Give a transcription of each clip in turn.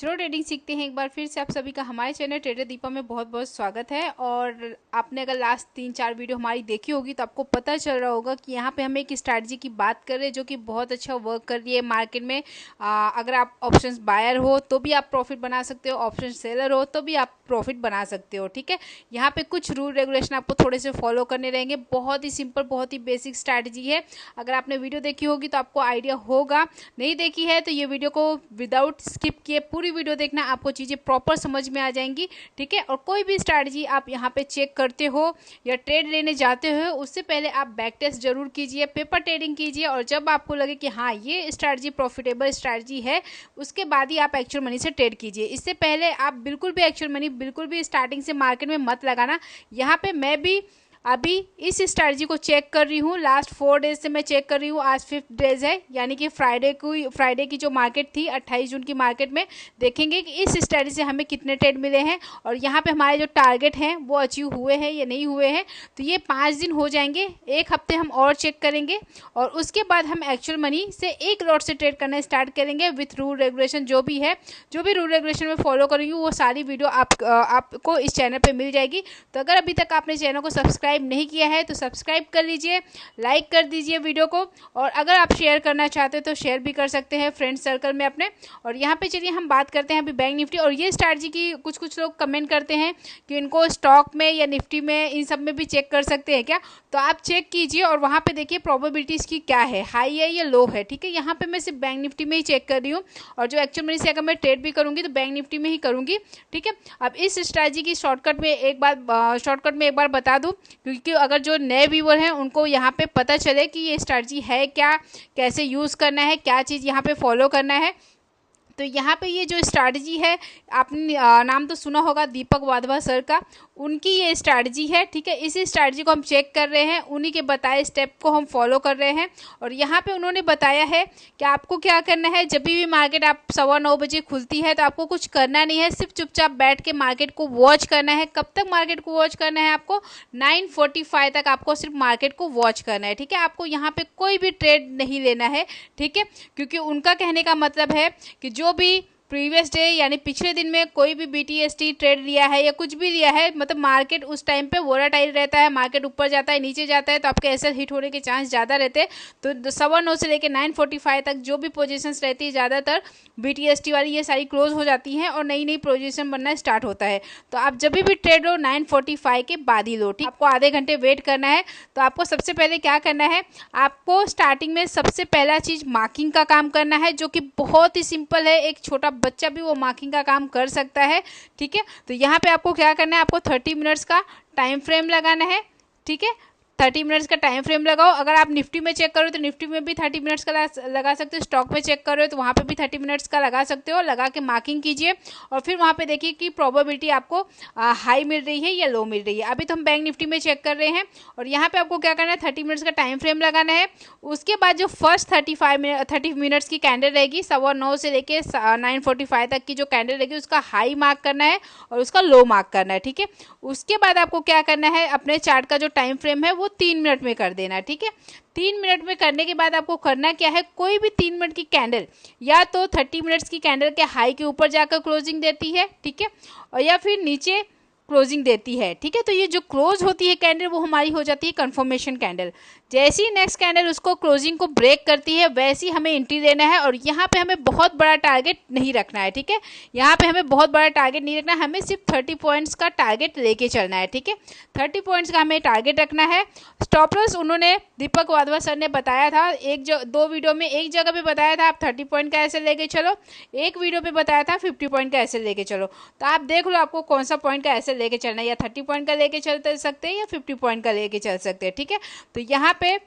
चलो ट्रेडिंग सीखते हैं। एक बार फिर से आप सभी का हमारे चैनल ट्रेडर दीपा में बहुत बहुत स्वागत है। और आपने अगर लास्ट 3-4 वीडियो हमारी देखी होगी तो आपको पता चल रहा होगा कि यहाँ पे हम एक स्ट्रैटेजी की बात कर रहे हैं जो कि बहुत अच्छा वर्क कर रही है मार्केट में। अगर आप ऑप्शंस बायर हो तो भी आप प्रॉफिट बना सकते हो, ऑप्शन सेलर हो तो भी आप प्रॉफिट बना सकते हो। ठीक है, यहाँ पे कुछ रूल रेगुलेशन आपको थोड़े से फॉलो करने रहेंगे। बहुत ही सिंपल, बहुत ही बेसिक स्ट्रैटेजी है। अगर आपने वीडियो देखी होगी तो आपको आइडिया होगा, नहीं देखी है तो ये वीडियो को विदाउट स्किप किए पूरी वीडियो देखना, आपको चीज़ें प्रॉपर समझ में आ जाएंगी। ठीक है, और कोई भी स्ट्रैटेजी आप यहाँ पे चेक करते हो या ट्रेड लेने जाते हो उससे पहले आप बैक टेस्ट जरूर कीजिए, पेपर ट्रेडिंग कीजिए, और जब आपको लगे कि हाँ ये स्ट्रैटेजी प्रॉफिटेबल स्ट्रैटेजी है उसके बाद ही आप एक्चुअल मनी से ट्रेड कीजिए। इससे पहले आप बिल्कुल भी एक्चुअल मनी बिल्कुल भी स्टार्टिंग से मार्केट में मत लगाना। यहाँ पे मैं भी अभी इस स्ट्रैटेजी को चेक कर रही हूँ, लास्ट 4 डेज से मैं चेक कर रही हूँ। आज 5th डेज है, यानी कि फ्राइडे की जो मार्केट थी 28 जून की मार्केट में देखेंगे कि इस स्ट्रैटेजी से हमें कितने ट्रेड मिले हैं और यहाँ पे हमारे जो टारगेट हैं वो अचीव हुए हैं या नहीं हुए हैं। तो ये 5 दिन हो जाएंगे, 1 हफ्ते हम और चेक करेंगे और उसके बाद हम एक्चुअल मनी से एक लॉट से ट्रेड करना स्टार्ट करेंगे विथ रूल रेगुलेशन। जो भी रूल रेगुलेशन में फॉलो करेंगे वो सारी वीडियो आपको इस चैनल पर मिल जाएगी। तो अगर अभी तक आपने चैनल को सब्सक्राइब नहीं किया है तो सब्सक्राइब कर लीजिए, लाइक कर दीजिए वीडियो को, और अगर आप शेयर करना चाहते हो तो शेयर भी कर सकते हैं फ्रेंड सर्कल में अपने। और यहाँ पे चलिए हम बात करते हैं अभी बैंक निफ्टी और ये स्ट्रैटेजी की। कुछ लोग कमेंट करते हैं कि इनको स्टॉक में या निफ्टी में इन सब में भी चेक कर सकते हैं क्या, तो आप चेक कीजिए और वहाँ पे देखिए प्रोबेबिलिटीज़ की क्या है, हाई है या लो है। ठीक है, यहाँ पे मैं सिर्फ बैंक निफ्टी में ही चेक कर रही हूँ और जो एक्चुअल मनी से अगर मैं ट्रेड भी करूँगी तो बैंक निफ्टी में ही करूँगी। ठीक है, अब इस स्ट्रैटेजी की शॉर्टकट में एक बार बता दूँ, क्योंकि अगर जो नए व्यूअर हैं उनको यहाँ पे पता चले कि ये स्ट्रैटेजी है क्या, कैसे यूज़ करना है, क्या चीज़ यहाँ पे फॉलो करना है। तो यहाँ पे ये जो स्ट्रैटेजी है, आपने नाम तो सुना होगा दीपक वाधवा सर का, उनकी ये स्ट्रैटेजी है। ठीक है, इसी स्ट्रैटेजी को हम चेक कर रहे हैं, उन्हीं के बताए स्टेप को हम फॉलो कर रहे हैं। और यहाँ पे उन्होंने बताया है कि आपको क्या करना है। जब भी मार्केट आप 9:15 बजे खुलती है तो आपको कुछ करना नहीं है, सिर्फ चुपचाप बैठ के मार्केट को वॉच करना है। कब तक मार्केट को वॉच करना है? आपको 9:45 तक आपको सिर्फ मार्केट को वॉच करना है। ठीक है, आपको यहाँ पे कोई भी ट्रेड नहीं लेना है। ठीक है, क्योंकि उनका कहने का मतलब है कि जो भी प्रीवियस डे यानी पिछले दिन में कोई भी BTST ट्रेड लिया है या कुछ भी लिया है, मतलब मार्केट उस टाइम पे वोलाटाइल रहता है, मार्केट ऊपर जाता है नीचे जाता है, तो आपके एसएल हिट होने के चांस ज़्यादा रहते हैं। तो 9:15 से लेकर 9:45 तक जो भी पोजीशंस रहती है ज़्यादातर BTST वाली ये सारी क्लोज हो जाती हैं और नई नई पोजीशन बनना स्टार्ट होता है। तो आप जब भी ट्रेड लो 9:45 के बाद ही लो। ठीक, आपको आधे घंटे वेट करना है। तो आपको सबसे पहले क्या करना है, आपको स्टार्टिंग में सबसे पहला चीज़ मार्किंग का काम करना है, जो कि बहुत ही सिंपल है, एक छोटा बच्चा भी वो मार्किंग का काम कर सकता है। ठीक है, तो यहाँ पे आपको क्या करना है, आपको 30 मिनट्स का टाइम फ्रेम लगाना है। ठीक है, 30 मिनट्स का टाइम फ्रेम लगाओ। अगर आप निफ्टी में चेक करो तो निफ्टी में भी 30 मिनट्स का लगा सकते हो, स्टॉक में चेक करो तो वहाँ पे भी 30 मिनट्स का लगा सकते हो। लगा के मार्किंग कीजिए और फिर वहाँ पे देखिए कि प्रोबेबिलिटी आपको हाई मिल रही है या लो मिल रही है। अभी तो हम बैंक निफ्टी में चेक कर रहे हैं और यहाँ पे आपको क्या करना है, 30 मिनट्स का टाइम फ्रेम लगाना है। उसके बाद जो फर्स्ट 30 मिनट्स की कैंडल रहेगी 9:15 से लेके 9:45 तक की जो कैंडल रहेगी उसका हाई मार्क करना है और उसका लो मार्क करना है। ठीक है, उसके बाद आपको क्या करना है, अपने चार्ट का जो टाइम फ्रेम है वो 3 मिनट में कर देना है। ठीक है, 3 मिनट में करने के बाद आपको करना क्या है, कोई भी 3 मिनट की कैंडल या तो 30 मिनट्स की कैंडल के हाई के ऊपर जाकर क्लोजिंग देती है, ठीक है, और या फिर नीचे क्लोजिंग देती है। ठीक है, तो ये जो क्लोज होती है कैंडल वो हमारी हो जाती है कंफर्मेशन कैंडल। जैसी नेक्स्ट कैंडल उसको क्लोजिंग को ब्रेक करती है वैसे ही हमें एंट्री देना है और यहाँ पे हमें बहुत बड़ा टारगेट नहीं रखना है। ठीक है, यहाँ पे हमें बहुत बड़ा टारगेट नहीं रखना है, हमें सिर्फ 30 पॉइंट्स का टारगेट लेके चलना है। ठीक है, 30 पॉइंट्स का हमें टारगेट रखना है। स्टॉप लॉस उन्होंने दीपक वाधवा सर ने बताया था, 2 वीडियो में, एक जगह पे बताया था आप 30 पॉइंट का ऐसे लेके चलो, एक वीडियो पे बताया था 50 पॉइंट का ऐसे लेके चलो। तो आप देख लो आपको कौन सा पॉइंट का ऐसे लेके चलना है, या 30 पॉइंट का लेके चल सकते हैं या 50 पॉइंट का लेके चल सकते हैं। ठीक है, तो यहाँ पे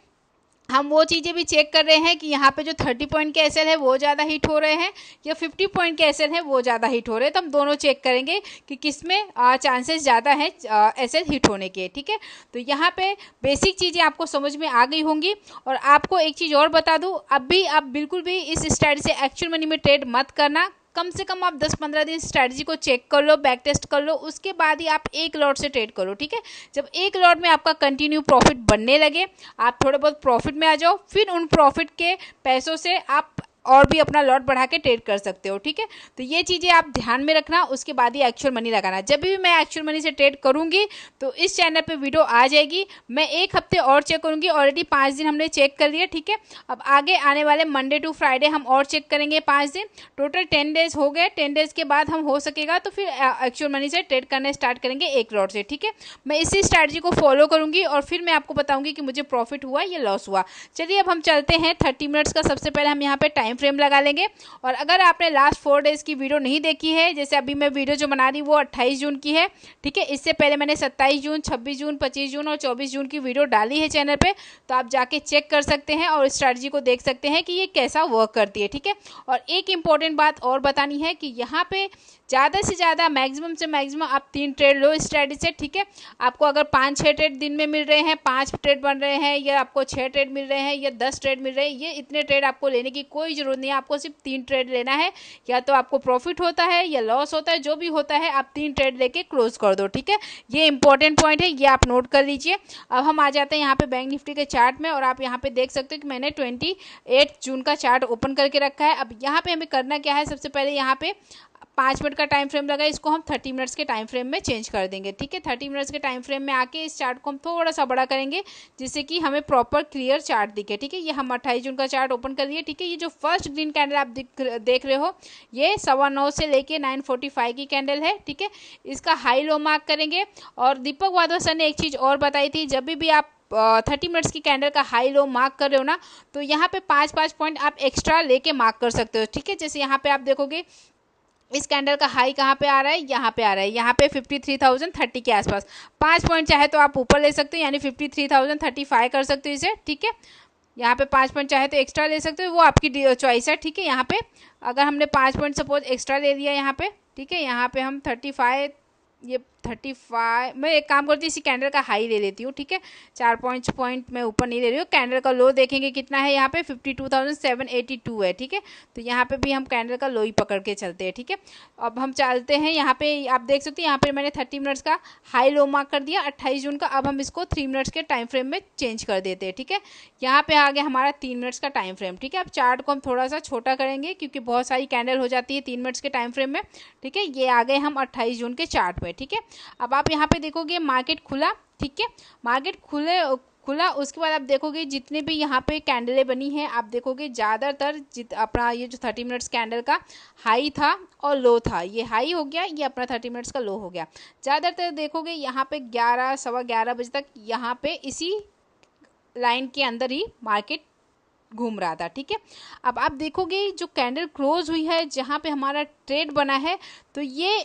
हम वो चीज़ें भी चेक कर रहे हैं कि यहाँ पे जो 30 पॉइंट के एसएल है वो ज़्यादा हिट हो रहे हैं या 50 पॉइंट के एसएल है वो ज़्यादा हिट हो रहे हैं। तो हम दोनों चेक करेंगे कि किस में चांसेस ज़्यादा हैं एसएल हिट होने के। ठीक है, तो यहाँ पे बेसिक चीज़ें आपको समझ में आ गई होंगी। और आपको एक चीज़ और बता दूँ, अभी आप बिल्कुल भी इस स्ट्रैटेजी से एक्चुअल मनी में ट्रेड मत करना। कम से कम आप 10-15 दिन स्ट्रैटेजी को चेक कर लो, बैक टेस्ट कर लो, उसके बाद ही आप एक लॉट से ट्रेड करो। ठीक है, जब एक लॉट में आपका कंटिन्यू प्रॉफिट बनने लगे, आप थोड़े बहुत प्रॉफिट में आ जाओ, फिर उन प्रॉफिट के पैसों से आप और भी अपना लॉट बढ़ा के ट्रेड कर सकते हो, ठीक है। तो ये चीज़ें आप ध्यान में रखना, उसके बाद ही एक्चुअल मनी लगाना। जब भी मैं एक्चुअल मनी से ट्रेड करूंगी तो इस चैनल पे वीडियो आ जाएगी। मैं एक हफ्ते और चेक करूंगी, ऑलरेडी 5 दिन हमने चेक कर लिया, ठीक है। अब आगे आने वाले मंडे टू फ्राइडे हम और चेक करेंगे 5 दिन, टोटल 10 डेज हो गए। 10 डेज के बाद हम हो सकेगा तो फिर एक्चुअल मनी से ट्रेड करने स्टार्ट करेंगे एक लॉट से, ठीक है। मैं इसी स्ट्रैटेजी को फॉलो करूंगी और फिर मैं आपको बताऊंगी कि मुझे प्रॉफिट हुआ या लॉस हुआ। चलिए अब हम चलते हैं 30 मिनट्स का। सबसे पहले हम यहाँ पे टाइम फ्रेम लगा लेंगे। और अगर आपने लास्ट 4 डेज की वीडियो नहीं देखी है, जैसे अभी मैं वीडियो जो बना रही वो 28 जून की है, ठीक है। इससे पहले मैंने 27 जून, 26 जून, 25 जून और 24 जून की वीडियो डाली है चैनल पे, तो आप जाके चेक कर सकते हैं और स्ट्रैटेजी को देख सकते हैं कि ये कैसा वर्क करती है, ठीक है। और एक इंपॉर्टेंट बात और बतानी है कि यहाँ पे ज़्यादा से ज़्यादा मैक्सिमम से मैक्सिमम आप 3 ट्रेड लो स्ट्रैटेजी से, ठीक है। आपको अगर 5-6 ट्रेड दिन में मिल रहे हैं, 5 ट्रेड बन रहे हैं, या आपको 6 ट्रेड मिल रहे हैं, या 10 ट्रेड मिल रहे हैं, ये इतने ट्रेड आपको लेने की कोई ज़रूरत नहीं है। आपको सिर्फ 3 ट्रेड लेना है, या तो आपको प्रॉफिट होता है या लॉस होता है, जो भी होता है आप 3 ट्रेड लेके क्लोज कर दो, ठीक है। ये इंपॉर्टेंट पॉइंट है, ये आप नोट कर लीजिए। अब हम आ जाते हैं यहाँ पे बैंक निफ्टी के चार्ट में, और आप यहाँ पे देख सकते हो कि मैंने 28 जून का चार्ट ओपन करके रखा है। अब यहाँ पे हमें करना क्या है, सबसे पहले यहाँ पे 5 मिनट का टाइम फ्रेम लगा, इसको हम 30 मिनट्स के टाइम फ्रेम में चेंज कर देंगे, ठीक है। 30 मिनट्स के टाइम फ्रेम में आके इस चार्ट को हम थोड़ा सा बड़ा करेंगे, जिससे कि हमें प्रॉपर क्लियर चार्ट दिखे, ठीक है। ये हम 28 जून का चार्ट ओपन कर लिए, ठीक है। ये जो फर्स्ट ग्रीन कैंडल आप देख रहे हो, ये 9:15 से लेके 9:45 की कैंडल है, ठीक है। इसका हाई लो मार्क करेंगे। और दीपक वाधवा सर ने एक चीज़ और बताई थी, जब भी आप 30 मिनट्स की कैंडल का हाई लो मार्क कर रहे हो ना, तो यहाँ पे 5-5 पॉइंट आप एक्स्ट्रा लेके मार्क कर सकते हो, ठीक है। जैसे यहाँ पे आप देखोगे इस कैंडल का हाई कहाँ पे आ रहा है, यहाँ पे आ रहा है, यहाँ पे 53,030 के आसपास। 5 पॉइंट चाहे तो आप ऊपर ले सकते हो, यानी 53,035 कर सकते हो इसे, ठीक है। यहाँ पे 5 पॉइंट चाहे तो एक्स्ट्रा ले सकते हो, वो आपकी चॉइस है, ठीक है। यहाँ पे अगर हमने 5 पॉइंट सपोज एक्स्ट्रा ले लिया यहाँ पे, ठीक है। यहाँ पे हम 35, ये 35, मैं एक काम करती हूँ, इसी कैंडल का हाई ले लेती हूँ, ठीक है। 4 पॉइंट मैं ऊपर नहीं ले रही हूँ। कैंडल का लो देखेंगे कितना है, यहाँ पे 52,782 है, ठीक है। तो यहाँ पे भी हम कैंडल का लो ही पकड़ के चलते हैं, ठीक है। अब हम चलते हैं यहाँ पे, आप देख सकते हैं यहाँ पे मैंने 30 मिनट्स का हाई लो मार्क कर दिया 28 जून का। अब हम इसको 3 मिनट्स के टाइम फ्रेम में चेंज कर देते हैं, ठीक है। यहाँ पे आ गया हमारा 3 मिनट्स का टाइम फ्रेम, ठीक है। अब चार्ट को हम थोड़ा सा छोटा करेंगे, क्योंकि बहुत सारी कैंडल हो जाती है 3 मिनट्स के टाइम फ्रेम में, ठीक है। ये आ गए हम 28 जून के चार्ट में, ठीक है। अब आप यहाँ पे देखोगे मार्केट खुला, ठीक है। मार्केट खुला, उसके बाद आप देखोगे जितने भी यहाँ पे कैंडलें बनी हैं, आप देखोगे ज़्यादातर अपना ये जो 30 मिनट्स कैंडल का हाई था और लो था, ये हाई हो गया, ये अपना 30 मिनट्स का लो हो गया। ज़्यादातर देखोगे यहाँ पे 11, 11:15 बजे तक यहाँ पे इसी लाइन के अंदर ही मार्केट घूम रहा था, ठीक है। अब आप देखोगे जो कैंडल क्लोज हुई है, जहाँ पे हमारा ट्रेड बना है, तो ये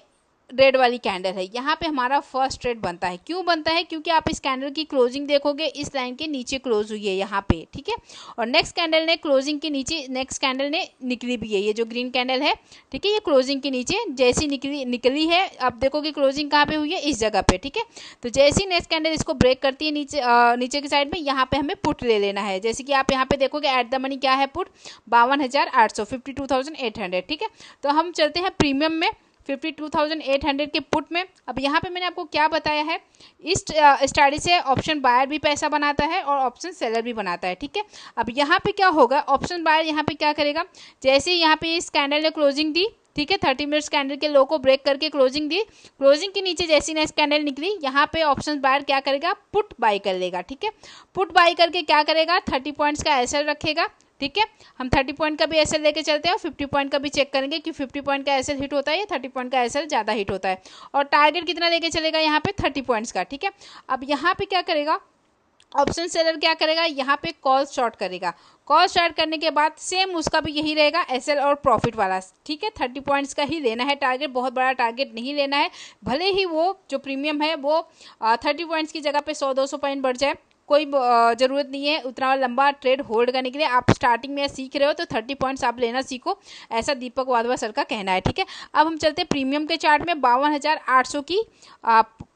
रेड वाली कैंडल है, यहाँ पे हमारा फर्स्ट ट्रेड बनता है। क्यों बनता है, क्योंकि आप इस कैंडल की क्लोजिंग देखोगे इस लाइन के नीचे क्लोज हुई है यहाँ पे, ठीक है। और नेक्स्ट कैंडल ने क्लोजिंग के नीचे, नेक्स्ट कैंडल ने निकली भी है, ये जो ग्रीन कैंडल है, ठीक है। ये क्लोजिंग के नीचे जैसी निकली है, आप देखोगे क्लोजिंग कहाँ पे हुई है, इस जगह पे, ठीक है। तो जैसी नेक्स्ट कैंडल इसको ब्रेक करती है नीचे की साइड में, यहाँ पे हमें पुट ले लेना है। जैसे कि आप यहाँ पे देखोगे एट द मनी क्या है, पुट 52,800, 52,800, ठीक है। तो हम चलते हैं प्रीमियम में 52,800 के पुट में। अब यहाँ पे मैंने आपको क्या बताया है, इस स्टडी से ऑप्शन बायर भी पैसा बनाता है और ऑप्शन सेलर भी बनाता है, ठीक है। अब यहाँ पे क्या होगा, ऑप्शन बायर यहाँ पे क्या करेगा, जैसे यहाँ पे इस कैंडल ने क्लोजिंग दी, ठीक है, 30 मिनट्स कैंडल के लो को ब्रेक करके क्लोजिंग दी, क्लोजिंग के नीचे जैसी नेक्स्ट कैंडल निकली, यहाँ पे ऑप्शन बायर क्या करेगा, पुट बाई कर लेगा, ठीक है। पुट बाई करके क्या करेगा, 30 पॉइंट्स का एसएल रखेगा, ठीक है। हम 30 पॉइंट का भी एसएल लेके चलते हैं और 50 पॉइंट का भी चेक करेंगे कि 50 पॉइंट का एसएल हिट होता है या 30 पॉइंट का एसएल ज़्यादा हिट होता है। और टारगेट कितना लेके चलेगा यहाँ पे, 30 पॉइंट्स का, ठीक है। अब यहाँ पे क्या करेगा, ऑप्शन सेलर क्या करेगा, यहाँ पे कॉल शॉर्ट करेगा। कॉल शॉर्ट करने के बाद सेम उसका भी यही रहेगा, एसएल और प्रॉफिट वाला, ठीक है। 30 पॉइंट्स का ही लेना है टारगेट, बहुत बड़ा टारगेट नहीं लेना है। भले ही वो जो प्रीमियम है वो 30 पॉइंट्स की जगह पे 100-200 पॉइंट बढ़ जाए, कोई ज़रूरत नहीं है उतना लंबा ट्रेड होल्ड करने के लिए। आप स्टार्टिंग में सीख रहे हो तो 30 पॉइंट्स आप लेना सीखो, ऐसा दीपक वाधवा सर का कहना है, ठीक है। अब हम चलते हैं प्रीमियम के चार्ट में 52,800 की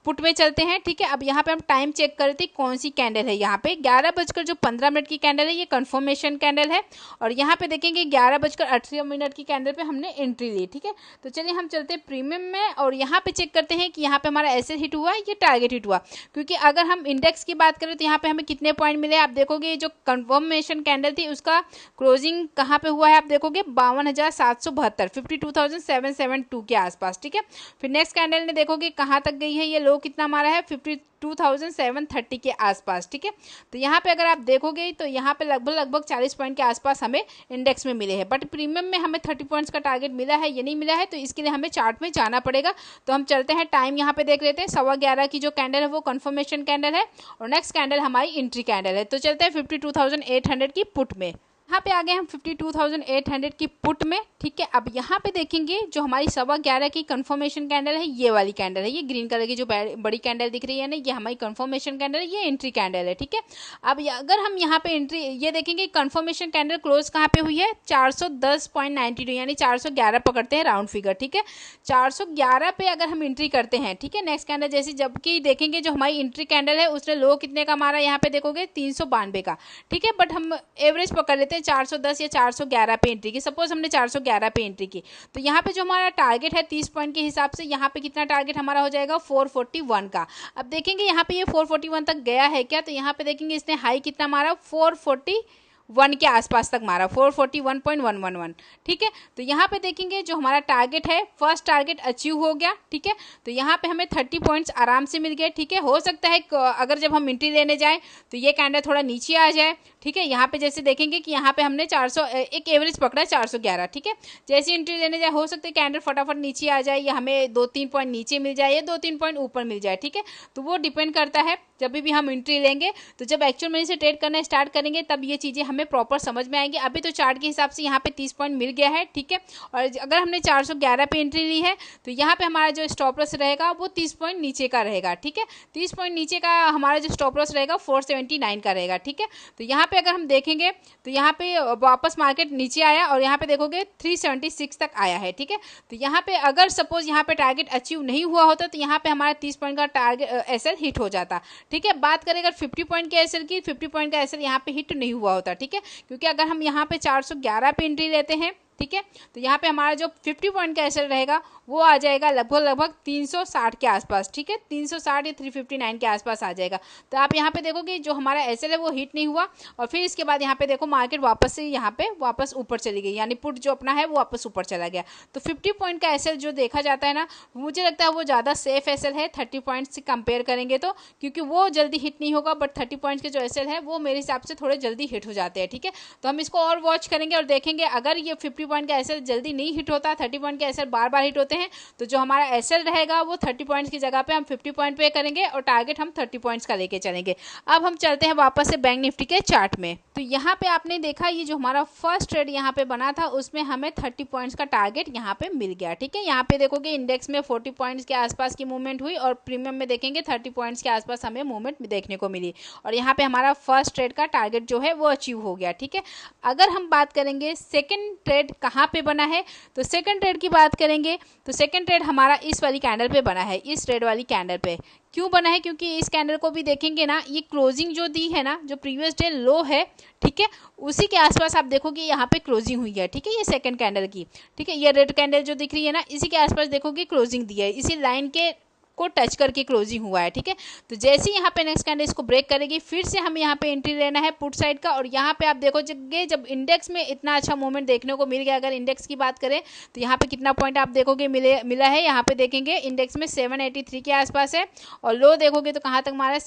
पुट में चलते हैं, ठीक है। अब यहाँ पे हम टाइम चेक कर रहे थे कौन सी कैंडल है। यहाँ पे 11:15 की कैंडल है, ये कंफर्मेशन कैंडल है। और यहाँ पे देखेंगे 11:18 की कैंडल पे हमने एंट्री ली, ठीक है। तो चलिए हम चलते हैं प्रीमियम में और यहाँ पे चेक करते हैं कि यहाँ पे हमारा एसएल हिट हुआ या टारगेट हिट हुआ। क्योंकि अगर हम इंडेक्स की बात करें तो यहाँ पे हमें कितने पॉइंट मिले, आप देखोगे जो कंफर्मेशन कैंडल थी उसका क्लोजिंग कहाँ पे हुआ है, आप देखोगे 52,772, 52,772 के आसपास, ठीक है। फिर नेक्स्ट कैंडल ने देखोगे कहाँ तक गई है, ये लो कितना मारा है 52,730 के आसपास, ठीक है। तो यहाँ पे अगर आप देखोगे तो यहाँ पे लगभग 40 पॉइंट के आसपास हमें इंडेक्स में मिले हैं, बट प्रीमियम में हमें 30 पॉइंट्स का टारगेट मिला है, ये नहीं मिला है। तो इसके लिए हमें चार्ट में जाना पड़ेगा। तो हम चलते हैं, टाइम यहाँ पे देख लेते हैं। 11:15 की जो कैंडल है वो कंफर्मेशन कैंडल है और नेक्स्ट कैंडल हमारी एंट्री कैंडल है। तो चलते हैं 52,800 की पुट में। यहाँ पे आ गए हम 52,800 की पुट में, ठीक है। अब यहाँ पे देखेंगे जो हमारी 11:15 की कंफर्मेशन कैंडल है, ये वाली कैंडल है, ये ग्रीन कलर की जो बड़ी कैंडल दिख रही है ना, ये हमारी कंफर्मेशन कैंडल है, ये एंट्री कैंडल है, ठीक है। अब अगर हम यहाँ पे एंट्री ये देखेंगे कंफर्मेशन कैंडल क्लोज कहाँ पे हुई है 410.92, यानी 411 पकड़ते हैं राउंड फिगर, ठीक है। 411 पे अगर हम एंट्री करते हैं, ठीक है, नेक्स्ट कैंडल जैसे, जबकि देखेंगे जो हमारी एंट्री कैंडल है उसने लो कितने का मारा, यहाँ पे देखोगे 392 का, ठीक है। बट हम एवरेज पकड़ लेते हैं 410 या 411 पे एंट्री की। सपोज हमने 411 पे एंट्री की तो यहाँ पे जो हमारा टारगेट है 30 पॉइंट के हिसाब से, यहाँ पे कितना टारगेट हमारा हो जाएगा 441 का। अब देखेंगे यहाँ पे ये 441 तक गया है क्या, तो यहाँ पे देखेंगे इसने हाई कितना मारा 441 के आसपास तक मारा, 441.111, ठीक है। तो यहाँ पे देखेंगे जो हमारा टारगेट है, फर्स्ट टारगेट अचीव हो गया, ठीक है। तो यहाँ पे हमें 30 पॉइंट्स आराम से मिल गए, ठीक है। हो सकता है अगर जब हम एंट्री लेने जाएं तो ये कैंडल थोड़ा नीचे आ जाए, ठीक है। यहाँ पे जैसे देखेंगे कि यहाँ पे हमने 400 एक एवरेज पकड़ा है 411, ठीक है। जैसे एंट्री लेने जाए हो सकता है कैंडल फटाफट नीचे आ जाए, या हमें 2-3 पॉइंट नीचे मिल जाए या 2-3 पॉइंट ऊपर मिल जाए, ठीक है। तो वो डिपेंड करता है जब भी हम एंट्री लेंगे। तो जब एक्चुअल मनी से ट्रेड करना स्टार्ट करेंगे तब ये चीज़ें हमें प्रॉपर समझ में आएंगी। अभी तो चार्ट के हिसाब से यहाँ पे 30 पॉइंट मिल गया है, ठीक है। और अगर हमने 411 पे एंट्री ली है तो यहाँ पे हमारा जो स्टॉप लॉस रहेगा वो 30 पॉइंट नीचे का रहेगा, ठीक है। 30 पॉइंट नीचे का हमारा जो स्टॉप लॉस रहेगा 479 का रहेगा, ठीक है। तो यहाँ पे अगर हम देखेंगे तो यहाँ पे वापस मार्केट नीचे आया और यहाँ पे देखोगे 376 तक आया है, ठीक है। तो यहाँ पे अगर सपोज यहाँ पे टारगेट अचीव नहीं हुआ होता तो यहाँ पे हमारा 30 पॉइंट का टारगेट एसएल हिट हो जाता, ठीक है। बात करें अगर 50 पॉइंट के एसएल की, 50 पॉइंट का एसएल यहाँ पे हिट नहीं हुआ होता, ठीक है। क्योंकि अगर हम यहाँ पे 411 पे एंट्री लेते हैं, ठीक है, तो यहाँ पे हमारा जो 50 पॉइंट का एसएल रहेगा वो आ जाएगा लगभग 360 के आसपास, ठीक है। 360 या 359 के आसपास आ जाएगा। तो आप यहाँ पे देखोगे जो हमारा एसएल है वो हिट नहीं हुआ और फिर इसके बाद यहाँ पे देखो मार्केट वापस से यहाँ पे वापस ऊपर चली गई, यानी पुट जो अपना है वो वापस ऊपर चला गया। तो 50 पॉइंट का एसएल जो देखा जाता है ना, मुझे लगता है वो ज़्यादा सेफ एसएल है 30 पॉइंट से कंपेयर करेंगे तो, क्योंकि वो जल्दी हिट नहीं होगा। बट 30 पॉइंट्स के जो एसएल है वो मेरे हिसाब से थोड़े जल्दी हिट हो जाते हैं, ठीक है। तो हम इसको और वॉच करेंगे और देखेंगे अगर ये 50 पॉइंट का एसएल जल्दी नहीं हिट होता, 30 पॉइंट के एसएल बार बार हिट होते हैं, तो जो हमारा एसएल रहेगा वो 30 पॉइंट्स की जगह पे हम 50 पॉइंट पे करेंगे और टारगेट हम 30 पॉइंट्स का लेके चलेंगे। अब हम चलते हैं वापस से बैंक निफ्टी के चार्ट में। तो यहाँ पे आपने देखा ये जो हमारा फर्स्ट ट्रेड यहाँ पे बना था उसमें हमें 30 पॉइंट्स का टारगेट यहाँ पे मिल गया, ठीक है। यहाँ पे देखोगे इंडेक्स में 40 पॉइंट्स के आसपास की मूवमेंट हुई और प्रीमियम में देखेंगे 30 पॉइंट्स के आसपास हमें मूवमेंट देखने को मिली और यहाँ पे हमारा फर्स्ट ट्रेड का टारगेट जो है वो अचीव हो गया, ठीक है। अगर हम बात करेंगे सेकेंड ट्रेड कहाँ पे बना है, तो सेकंड ट्रेड की बात करेंगे तो सेकंड ट्रेड हमारा इस वाली कैंडल पे बना है, इस ट्रेड वाली कैंडल पे। क्यों बना है, क्योंकि इस कैंडल को भी देखेंगे ना, ये क्लोजिंग जो दी है ना, जो प्रीवियस डे लो है, ठीक है, उसी के आसपास आप देखोगे यहाँ पे क्लोजिंग हुई है, ठीक है, ये सेकंड कैंडल की, ठीक है। ये रेड कैंडल जो दिख रही है ना, इसी के आसपास देखोगे क्लोजिंग दी है, इसी लाइन के को टच करके क्लोजिंग हुआ है, ठीक है। तो जैसे ही यहाँ पे नेक्स्ट कैंडल इसको ब्रेक करेगी फिर से हमें यहाँ पे एंट्री लेना है पुट साइड का। और यहाँ पे आप देखोगे जब इंडेक्स में इतना अच्छा मूवमेंट देखने को मिल गया, अगर इंडेक्स की बात करें तो यहाँ पे कितना पॉइंट आप देखोगे मिला है, यहाँ पे देखेंगे इंडेक्स में 783 के आसपास है और लो देखोगे तो कहाँ तक मारा है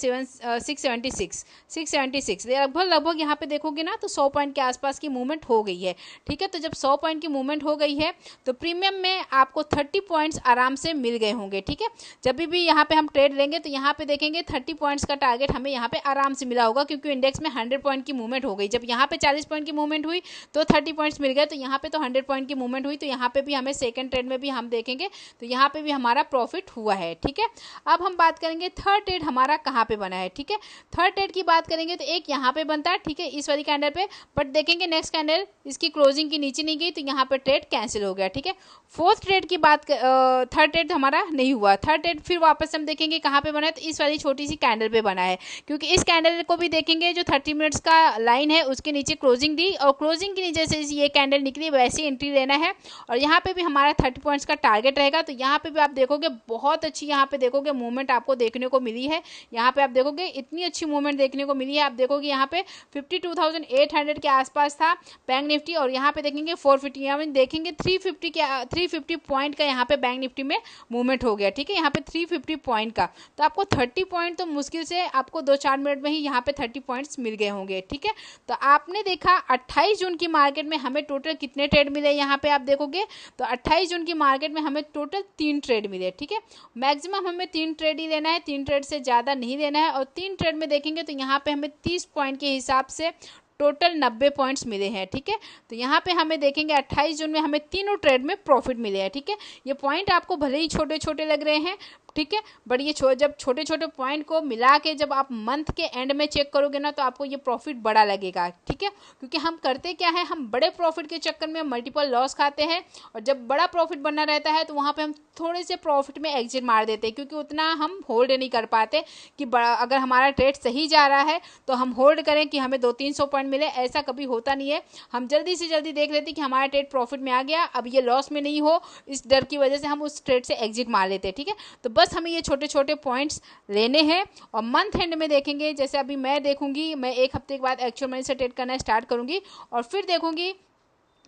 676 लगभग यहाँ पे देखोगे ना तो 100 पॉइंट के आसपास की मूवमेंट हो गई है, ठीक है। तो जब 100 पॉइंट की मूवमेंट हो गई है तो प्रीमियम में आपको 30 पॉइंट्स आराम से मिल गए होंगे, ठीक है। जब भी यहाँ पे हम ट्रेड लेंगे तो यहाँ पे देखेंगे 30 पॉइंट्स का टारगेट हमें यहाँ पे आराम से मिला होगा, क्योंकि इंडेक्स में 100 पॉइंट की मूवमेंट हो गई। जब यहाँ पे 40 पॉइंट की मूवमेंट हुई तो 30 पॉइंट्स मिल गए, तो यहाँ पे तो 100 पॉइंट की मूवमेंट हुई, तो यहाँ पे भी हमें सेकंड ट्रेड में भी हम देखेंगे तो यहाँ पे भी हमारा प्रॉफिट हुआ है, ठीक है। अब हम बात करेंगे थर्ड ट्रेड हमारा कहाँ पे बना है, ठीक है। थर्ड ट्रेड की बात करेंगे तो एक यहाँ पे बनता है, ठीक है, इस वाली कैंडल पे, बट देखेंगे नेक्स्ट कैंडल इसकी क्लोजिंग की नीचे नहीं गई तो यहाँ पे ट्रेड कैंसिल हो गया, ठीक है। फोर्थ ट्रेड की बात थर्ड ट्रेड हमारा नहीं हुआ, थर्ड ट्रेड फिर वापस हम देखेंगे कहाँ पे बना है, तो इस वाली छोटी सी कैंडल पे बना है, क्योंकि इस कैंडल को भी देखेंगे जो 30 मिनट्स का लाइन है उसके नीचे क्लोजिंग दी और क्लोजिंग के नीचे से ये कैंडल निकली, वैसे एंट्री लेना है। और यहाँ पे भी हमारा 30 पॉइंट्स का टारगेट रहेगा। तो यहाँ पे भी आप देखोगे बहुत अच्छी यहाँ पे देखोगे मूवमेंट आपको देखने को मिली है। यहाँ पे आप देखोगे इतनी अच्छी मूवमेंट देखने को मिली है। आप देखोगे यहाँ पे 52,800 के आसपास था बैंक निफ्टी, और यहाँ पे देखेंगे 450, यहाँ देखेंगे 350 पॉइंट का यहाँ पे बैंक निफ्टी में मूवमेंट हो गया। ठीक है, यहाँ पे 350 पॉइंट का, तो आपको 30 पॉइंट तो मुश्किल से आपको 2-4 मिनट में ही यहाँ पे 30 पॉइंट्स मिल गए होंगे। ठीक है, तो आपने देखा 28 जून की मार्केट में हमें टोटल कितने ट्रेड मिले, यहाँ पे आप देखोगे तो 28 जून की मार्केट में हमें टोटल 3 ट्रेड मिले। ठीक है, मैक्सिमम हमें 3 ट्रेड ही लेना है, 3 ट्रेड से ज़्यादा नहीं लेना है। और 3 ट्रेड में देखेंगे तो यहाँ पे हमें 30 पॉइंट के हिसाब से टोटल 90 पॉइंट्स मिले हैं। ठीक है, तो यहाँ पे हमें देखेंगे 28 जून में हमें तीनों ट्रेड में प्रॉफिट मिले हैं। ठीक है, ये पॉइंट आपको भले ही छोटे छोटे लग रहे हैं, ठीक है, बट ये जब छोटे छोटे पॉइंट को मिला के जब आप मंथ के एंड में चेक करोगे ना, तो आपको ये प्रॉफिट बड़ा लगेगा। ठीक है, क्योंकि हम करते क्या है, हम बड़े प्रॉफिट के चक्कर में मल्टीपल लॉस खाते हैं, और जब बड़ा प्रॉफिट बनना रहता है तो वहाँ पे हम थोड़े से प्रॉफिट में एग्जिट मार देते हैं, क्योंकि उतना हम होल्ड नहीं कर पाते कि बड़ा अगर हमारा ट्रेड सही जा रहा है तो हम होल्ड करें कि हमें 200-300 पॉइंट मिले, ऐसा कभी होता नहीं है। हम जल्दी से जल्दी देख लेते हैं कि हमारा ट्रेड प्रॉफिट में आ गया, अब ये लॉस में नहीं हो, इस डर की वजह से हम उस ट्रेड से एग्जिट मार लेते हैं। ठीक है, तो बस हमें ये छोटे छोटे पॉइंट्स लेने हैं, और मंथ एंड में देखेंगे, जैसे अभी मैं देखूंगी, मैं 1 हफ्ते के बाद एक्चुअल मनी से ट्रेड करना स्टार्ट करूंगी, और फिर देखूंगी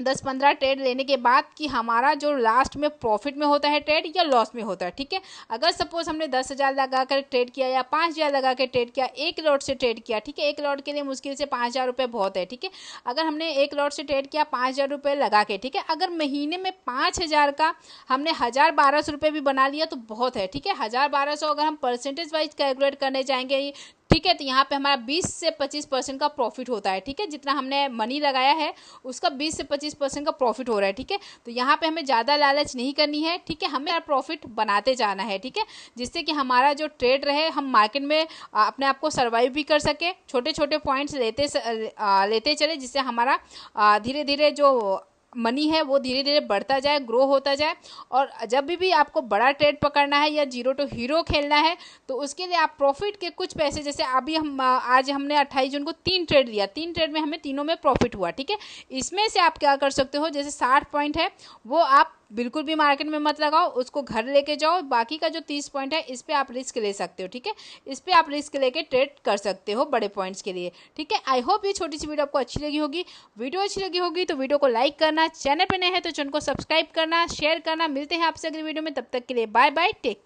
10-15 ट्रेड लेने के बाद कि हमारा जो लास्ट में प्रॉफिट में होता है ट्रेड या लॉस में होता है। ठीक है, अगर सपोज हमने 10,000 लगा कर ट्रेड किया या 5,000 लगा कर ट्रेड किया, एक लॉट से ट्रेड किया, ठीक है, एक लॉट के लिए मुश्किल से 5,000 रुपये बहुत है। ठीक है, अगर हमने एक लॉट से ट्रेड किया 5,000 रुपये लगा के, ठीक है, अगर महीने में 5,000 का हमने 1,000-1,200 रुपये भी बना लिया तो बहुत है। ठीक है, 1,000-1,200 अगर हम परसेंटेज वाइज कैलकुलेट करने जाएंगे, ठीक है, तो यहाँ पे हमारा 20 से 25% का प्रॉफिट होता है। ठीक है, जितना हमने मनी लगाया है उसका 20 से 25% का प्रॉफिट हो रहा है। ठीक है, तो यहाँ पे हमें ज़्यादा लालच नहीं करनी है। ठीक है, हमें प्रॉफिट बनाते जाना है। ठीक है, जिससे कि हमारा जो ट्रेड रहे, हम मार्केट में अपने आप को सर्वाइव भी कर सके, छोटे छोटे पॉइंट्स लेते चले, जिससे हमारा धीरे धीरे जो मनी है वो धीरे धीरे बढ़ता जाए, ग्रो होता जाए। और जब भी आपको बड़ा ट्रेड पकड़ना है या जीरो टू हीरो खेलना है, तो उसके लिए आप प्रॉफिट के कुछ पैसे, जैसे अभी आज हमने 28 जून को 3 ट्रेड लिया, 3 ट्रेड में हमें तीनों में प्रॉफिट हुआ। ठीक है, इसमें से आप क्या कर सकते हो, जैसे 60 पॉइंट है वो आप बिल्कुल भी मार्केट में मत लगाओ, उसको घर लेके जाओ, बाकी का जो 30 पॉइंट है इस पे आप रिस्क ले सकते हो। ठीक है, इस पे आप रिस्क लेके ट्रेड कर सकते हो बड़े पॉइंट्स के लिए। ठीक है, आई होप ये छोटी सी वीडियो आपको अच्छी लगी होगी। वीडियो अच्छी लगी होगी तो वीडियो को लाइक करना, चैनल पे नए हैं तो चैनल को सब्सक्राइब करना, शेयर करना। मिलते हैं आपसे अगली वीडियो में, तब तक के लिए बाय बाय, टेक केयर।